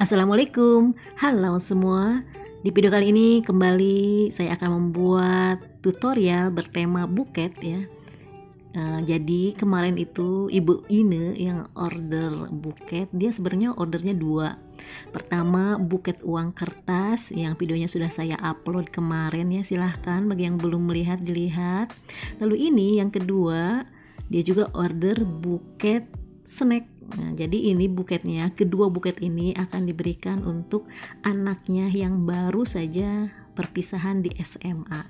Assalamualaikum, halo semua. Di video kali ini kembali saya akan membuat tutorial bertema buket ya. Jadi kemarin itu Ibu Ine yang order buket, dia sebenarnya ordernya 2. Pertama buket uang kertas yang videonya sudah saya upload kemarin ya, silahkan bagi yang belum melihat dilihat. Lalu ini yang kedua, dia juga order buket snack. Nah, jadi ini buketnya, kedua buket ini akan diberikan untuk anaknya yang baru saja perpisahan di SMA.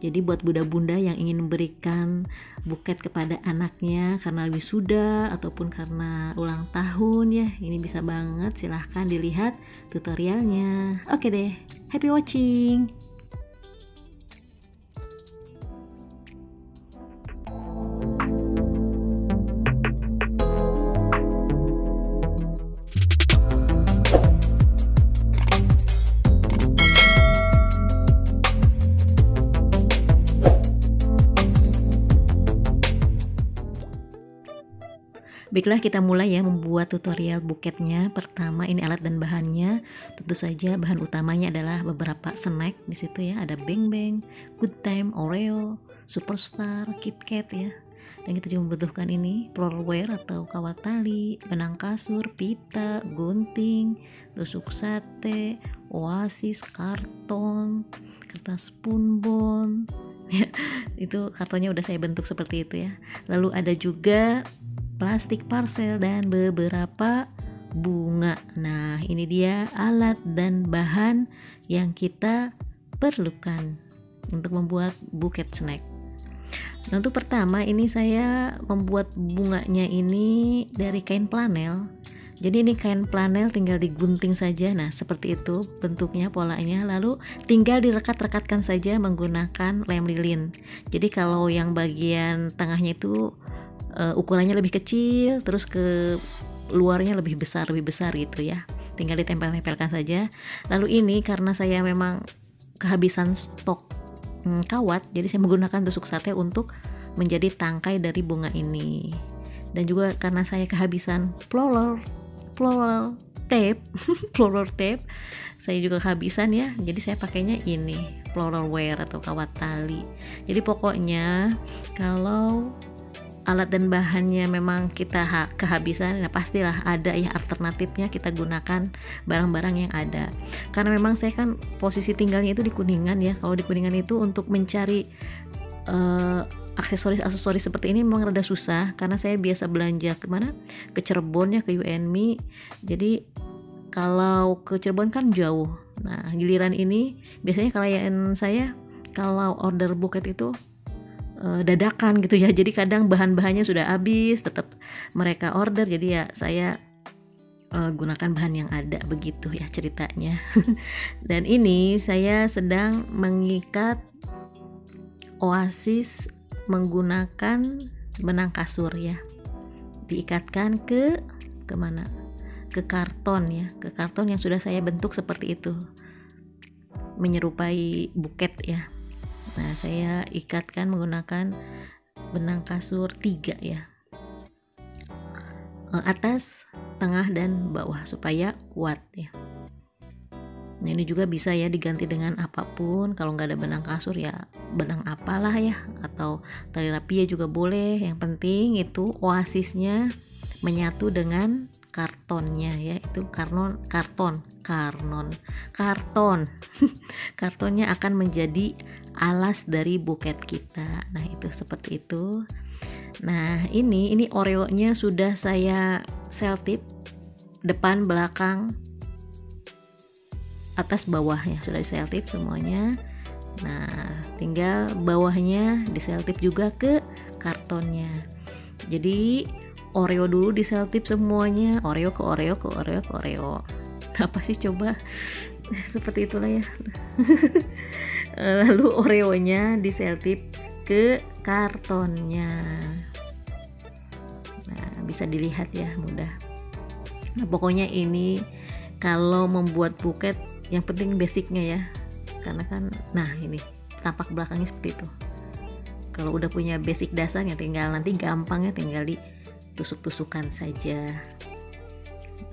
Jadi buat bunda-bunda yang ingin memberikan buket kepada anaknya karena wisuda ataupun karena ulang tahun ya, ini bisa banget, silahkan dilihat tutorialnya. Oke deh, happy watching. Baiklah, kita mulai ya membuat tutorial buketnya. Pertama ini alat dan bahannya. Tentu saja bahan utamanya adalah beberapa snack di situ ya. Ada Bang Bang, Good Time, Oreo, Superstar, KitKat ya. Dan kita juga membutuhkan ini floorware atau kawat tali, benang kasur, pita, gunting, tusuk sate, oasis, karton, kertas spunbon. Itu kartonnya udah saya bentuk seperti itu ya. Lalu ada juga plastik parcel dan beberapa bunga. Nah, ini dia alat dan bahan yang kita perlukan untuk membuat buket snack. Nah, untuk pertama ini saya membuat bunganya ini dari kain flanel. Jadi ini kain flanel tinggal digunting saja. Nah, seperti itu bentuknya, polanya. Lalu tinggal direkat-rekatkan saja menggunakan lem lilin. Jadi kalau yang bagian tengahnya itu ukurannya lebih kecil, terus ke luarnya lebih besar gitu ya. Tinggal ditempel-tempelkan saja. Lalu ini karena saya memang kehabisan stok kawat, jadi saya menggunakan tusuk sate untuk menjadi tangkai dari bunga ini. Dan juga karena saya kehabisan floral tape, floral tape, saya juga kehabisan ya. Jadi saya pakainya ini, floral wear atau kawat tali. Jadi pokoknya kalau alat dan bahannya memang kita kehabisan, ya pastilah ada ya alternatifnya, kita gunakan barang-barang yang ada. Karena memang saya kan posisi tinggalnya itu di Kuningan ya. Kalau di Kuningan itu untuk mencari aksesoris seperti ini memang rada susah, karena saya biasa belanja kemana? Ke Cirebon ya, ke UNMI. Jadi kalau ke Cirebon kan jauh. Nah, giliran ini biasanya klien saya kalau order buket itu dadakan gitu ya, jadi kadang bahan-bahannya sudah habis, tetap mereka order, jadi ya saya gunakan bahan yang ada, begitu ya ceritanya. Dan ini saya sedang mengikat oasis menggunakan benang kasur ya, diikatkan ke mana? Ke karton ya, ke karton yang sudah saya bentuk seperti itu, menyerupai buket ya. Nah, saya ikatkan menggunakan benang kasur 3 ya, atas, tengah, dan bawah supaya kuat ya. Nah, ini juga bisa ya diganti dengan apapun. Kalau nggak ada benang kasur ya benang apalah ya, atau tali rapia juga boleh. Yang penting itu oasisnya menyatu dengan kartonnya ya, itu karton kartonnya akan menjadi alas dari buket kita. Nah, itu seperti itu. Nah, ini Oreo-nya sudah saya selotip depan, belakang, atas, bawahnya sudah diselotip semuanya. Nah, tinggal bawahnya diselotip juga ke kartonnya. Jadi Oreo dulu diselotip semuanya, Oreo ke Oreo ke Oreo ke Oreo. Apa sih coba? Seperti itulah ya. Lalu Oreo-nya diselotip ke kartonnya. Nah, bisa dilihat ya, mudah. Nah, pokoknya ini kalau membuat buket yang penting basicnya ya. Karena kan, nah ini tampak belakangnya seperti itu. Kalau udah punya basic dasarnya, tinggal nanti gampang ya, tinggal ditusuk-tusukan saja.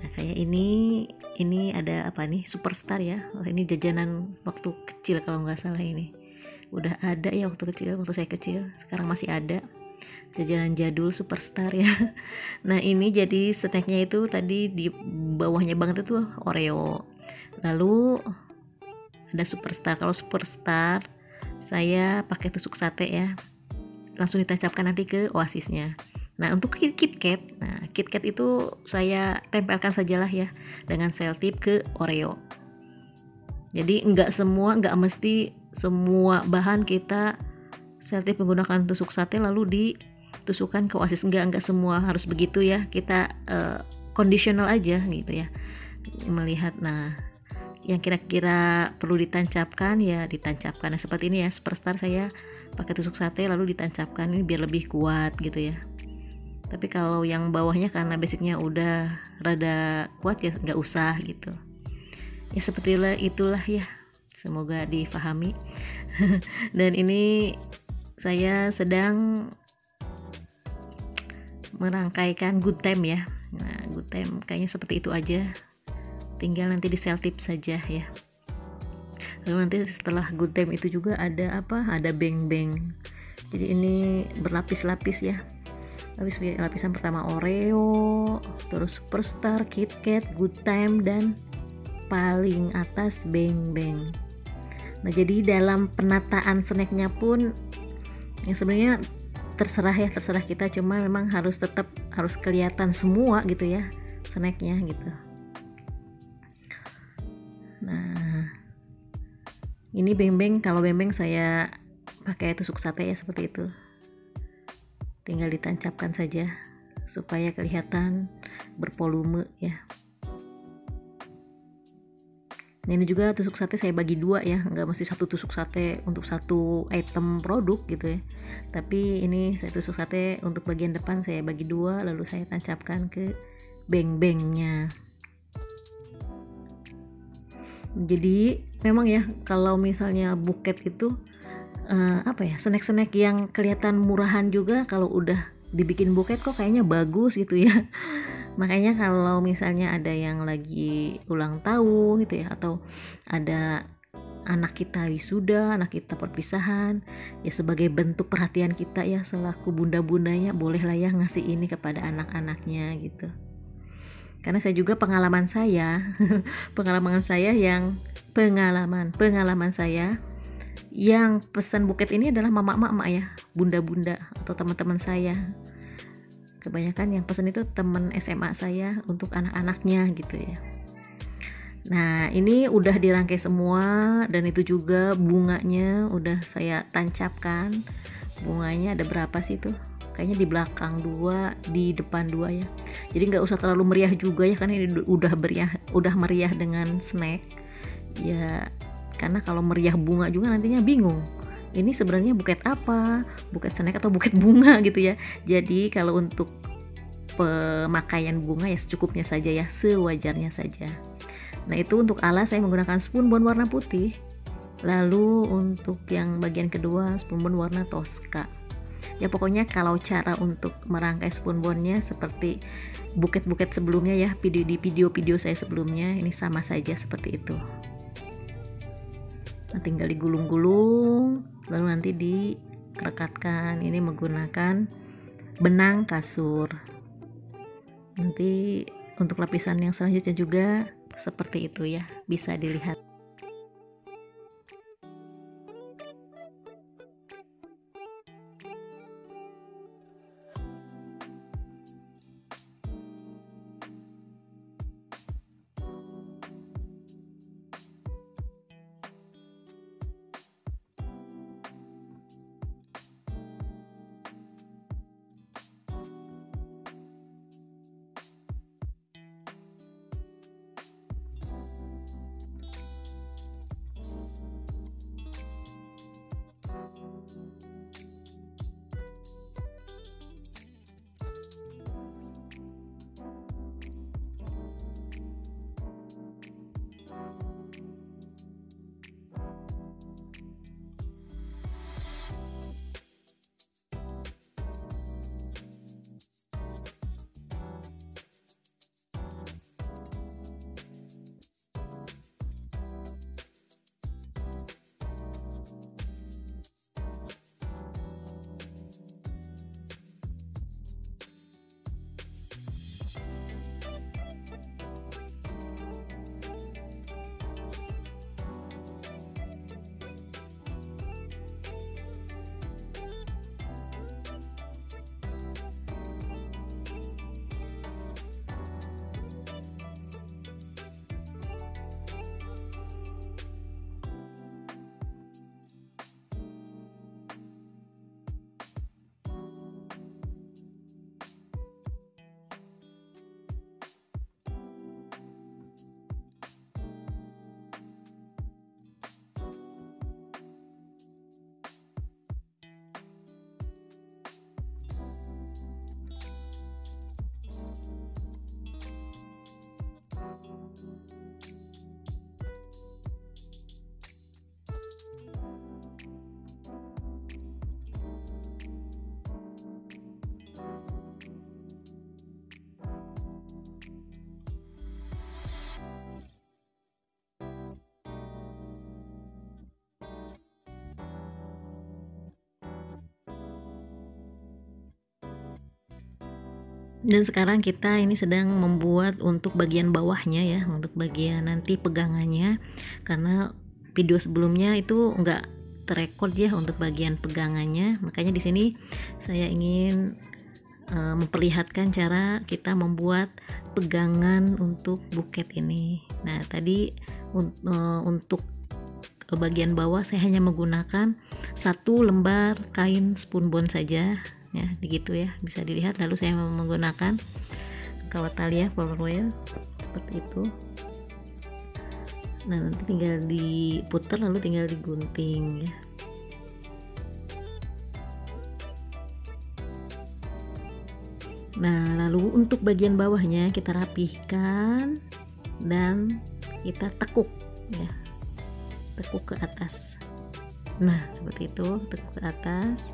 Nah, kayak ini ini ada apa nih, Superstar ya. Ini jajanan waktu kecil kalau nggak salah, ini udah ada ya waktu saya kecil, sekarang masih ada jajanan jadul Superstar ya. Nah ini jadi snacknya itu tadi di bawahnya banget itu Oreo, lalu ada Superstar. Kalau Superstar saya pakai tusuk sate ya, langsung ditancapkan nanti ke Oasisnya. Nah untuk KitKat, KitKat itu saya tempelkan sajalah ya dengan selotip ke Oreo. Jadi nggak mesti semua bahan kita selotip menggunakan tusuk sate lalu ditusukkan ke Oasis. Nggak semua harus begitu ya, kita conditional aja gitu ya melihat. Nah yang kira-kira perlu ditancapkan ya ditancapkan. Nah seperti ini ya, Superstar saya pakai tusuk sate lalu ditancapkan, ini biar lebih kuat gitu ya. Tapi kalau yang bawahnya karena basicnya udah rada kuat ya nggak usah gitu ya. Seperti itulah ya, semoga difahami. Dan ini saya sedang merangkaikan Good Time ya. Nah Good Time kayaknya seperti itu aja, tinggal nanti di selotip saja ya. Lalu nanti setelah Good Time itu juga ada ada Beng Beng. Jadi ini berlapis-lapis ya. Lapisan pertama Oreo, terus Superstar, KitKat, Good Time, dan paling atas Beng Beng. Nah jadi dalam penataan snacknya pun yang sebenarnya terserah kita, cuma memang harus kelihatan semua gitu ya snacknya gitu. Nah ini Beng Beng, kalau Beng Beng saya pakai tusuk sate ya seperti itu, tinggal ditancapkan saja supaya kelihatan bervolume ya. Nah ini juga tusuk sate saya bagi dua ya, nggak mesti satu tusuk sate untuk satu item produk gitu ya, tapi ini saya tusuk sate untuk bagian depan saya bagi dua lalu saya tancapkan ke Beng Bengnya. Jadi memang ya kalau misalnya buket itu snack-snack yang kelihatan murahan juga kalau udah dibikin buket kok kayaknya bagus gitu ya. Makanya kalau misalnya ada yang lagi ulang tahun gitu ya, atau ada anak kita wisuda, anak kita perpisahan, ya sebagai bentuk perhatian kita ya selaku bunda-bundanya, bolehlah ya ngasih ini kepada anak-anaknya gitu. Karena saya juga pengalaman saya yang pesan buket ini adalah mama-mama ya, bunda-bunda atau teman-teman saya. Kebanyakan yang pesan itu teman SMA saya untuk anak-anaknya gitu ya. Nah ini udah dirangkai semua, dan itu juga bunganya udah saya tancapkan. Bunganya ada berapa sih tuh? Kayaknya di belakang 2, di depan 2 ya. Jadi nggak usah terlalu meriah juga ya, karena ini udah meriah dengan snack ya. Karena kalau meriah bunga juga nantinya bingung, ini sebenarnya buket apa, buket snack atau buket bunga gitu ya. Jadi kalau untuk pemakaian bunga ya secukupnya saja ya, sewajarnya saja. Nah itu untuk alas saya menggunakan spoon bond warna putih. Lalu untuk yang bagian kedua spoon bond warna Tosca. Ya pokoknya kalau cara untuk merangkai spoon bondnya seperti buket-buket sebelumnya ya, di video-video saya sebelumnya, ini sama saja seperti itu. Nah, tinggal digulung-gulung lalu nanti direkatkan. Ini menggunakan benang kasur. Nanti untuk lapisan yang selanjutnya juga seperti itu ya, bisa dilihat. Dan sekarang kita ini sedang membuat untuk bagian bawahnya ya, untuk bagian nanti pegangannya, karena video sebelumnya itu enggak terekord ya untuk bagian pegangannya. Makanya di sini saya ingin memperlihatkan cara kita membuat pegangan untuk buket ini. Nah, tadi untuk bagian bawah saya hanya menggunakan 1 lembar kain spunbond saja ya, begitu ya, bisa dilihat. Lalu saya menggunakan kawat tali ya, flower wheel seperti itu. Nah, nanti tinggal diputar lalu tinggal digunting ya. Nah, lalu untuk bagian bawahnya kita rapihkan dan kita tekuk ya, tekuk ke atas. Nah, seperti itu, tekuk ke atas.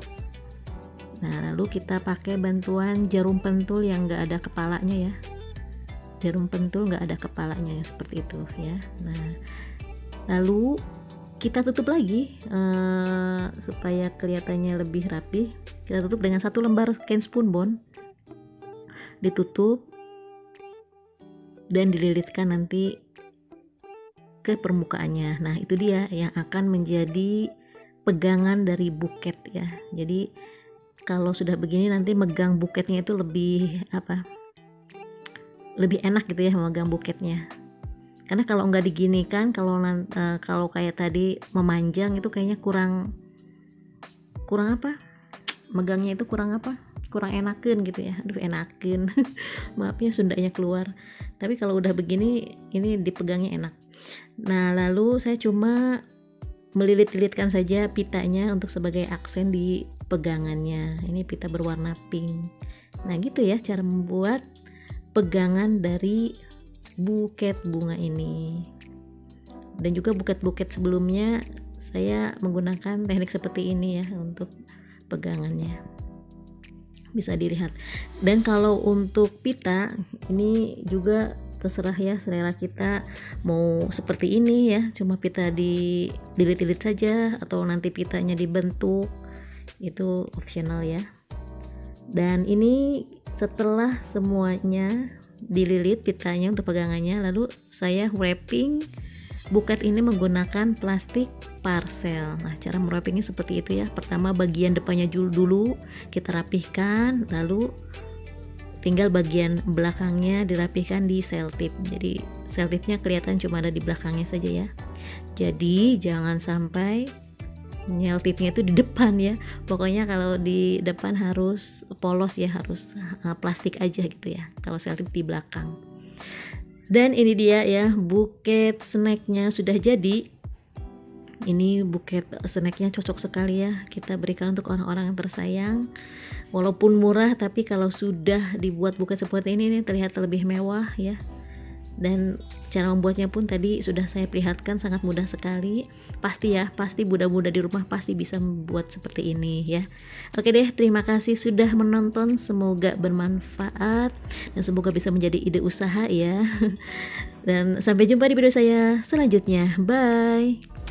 Nah, lalu kita pakai bantuan jarum pentul yang enggak ada kepalanya ya. Jarum pentul enggak ada kepalanya ya, seperti itu ya. Nah, lalu kita tutup lagi supaya kelihatannya lebih rapi. Kita tutup dengan 1 lembar kain spunbond, ditutup dan dililitkan nanti ke permukaannya. Nah, itu dia yang akan menjadi pegangan dari buket ya. Jadi kalau sudah begini nanti megang buketnya itu lebih lebih enak gitu ya, memegang buketnya. Karena kalau nggak diginikan, kalau kayak tadi memanjang itu kayaknya kurang megangnya itu kurang enaken gitu ya. Aduh, enaken. Maaf ya, Sundanya keluar. Tapi kalau udah begini, ini dipegangnya enak. Nah, lalu saya cuma melilit-lilitkan saja pitanya untuk sebagai aksen di pegangannya. Ini pita berwarna pink. Nah, gitu ya cara membuat pegangan dari buket bunga ini. Dan juga buket-buket sebelumnya saya menggunakan teknik seperti ini ya untuk pegangannya. Bisa dilihat. Dan kalau untuk pita ini juga terserah ya, selera kita mau seperti ini ya, cuma pita dililit-lilit saja atau nanti pitanya dibentuk, itu optional ya. Dan ini setelah semuanya dililit pitanya untuk pegangannya, lalu saya wrapping buket ini menggunakan plastik parcel. Nah, cara mewrappingnya seperti itu ya. Pertama bagian depannya dulu kita rapihkan, lalu tinggal bagian belakangnya dirapihkan di selotip. Jadi selotipnya kelihatan cuma ada di belakangnya saja ya. Jadi jangan sampai nyelotipnya itu di depan ya. Pokoknya kalau di depan harus polos ya, harus plastik aja gitu ya. Kalau selotip di belakang. Dan ini dia ya, buket snacknya sudah jadi. Ini buket snacknya cocok sekali ya, kita berikan untuk orang-orang yang tersayang. Walaupun murah, tapi kalau sudah dibuat buket seperti ini terlihat lebih mewah ya. Dan cara membuatnya pun tadi sudah saya perlihatkan, sangat mudah sekali. Pasti Bunda-bunda di rumah pasti bisa membuat seperti ini ya. Oke deh, terima kasih sudah menonton, semoga bermanfaat dan semoga bisa menjadi ide usaha ya. Dan sampai jumpa di video saya selanjutnya. Bye.